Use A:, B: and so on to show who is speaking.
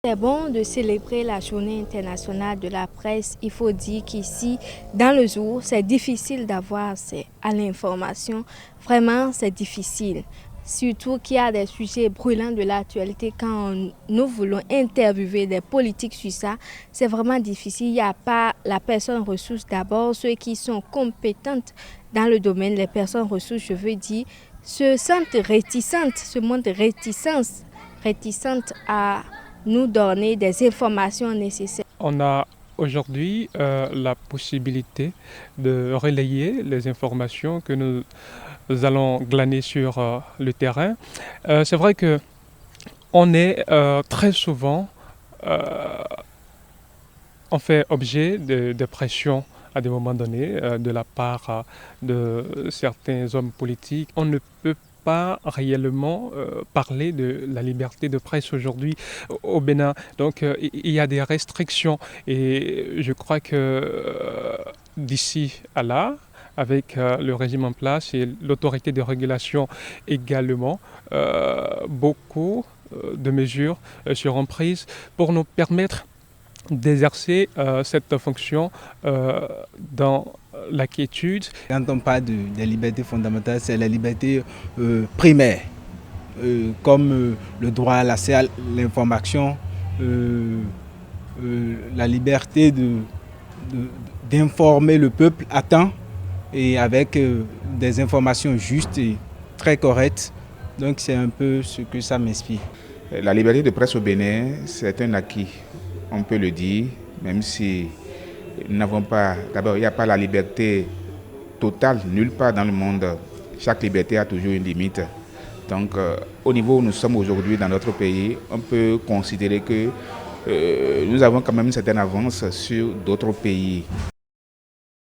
A: C'est bon de célébrer la journée internationale de la presse. Il faut dire qu'ici, dans le jour, c'est difficile d'avoir accès à l'information. Vraiment, c'est difficile. Surtout qu'il y a des sujets brûlants de l'actualité. Quand nous voulons interviewer des politiques sur ça, c'est vraiment difficile. Il n'y a pas la personne ressource d'abord. Ceux qui sont compétentes dans le domaine, les personnes ressources, je veux dire, se sentent réticentes, se montrent réticentes à nous donner des informations nécessaires.
B: On a aujourd'hui la possibilité de relayer les informations que nous allons glaner sur le terrain. C'est vrai que on est très souvent on fait objet de pression à des moments donnés de la part de certains hommes politiques. On ne peut pas réellement parler de la liberté de presse aujourd'hui au Bénin. Donc il y a des restrictions et je crois que d'ici à là, avec le régime en place et l'autorité de régulation également, beaucoup de mesures seront prises pour nous permettre d'exercer cette fonction dans la quiétude.
C: Quand on parle des libertés fondamentales, c'est la liberté primaire, comme le droit à l'accès à l'information, la liberté d'informer le peuple à temps et avec des informations justes et très correctes. Donc c'est un peu ce que ça m'inspire.
D: La liberté de presse au Bénin, c'est un acquis, on peut le dire, même si nous n'avons pas, d'abord il n'y a pas la liberté totale, nulle part dans le monde. Chaque liberté a toujours une limite. Donc au niveau où nous sommes aujourd'hui dans notre pays, on peut considérer que nous avons quand même une certaine avance sur d'autres pays.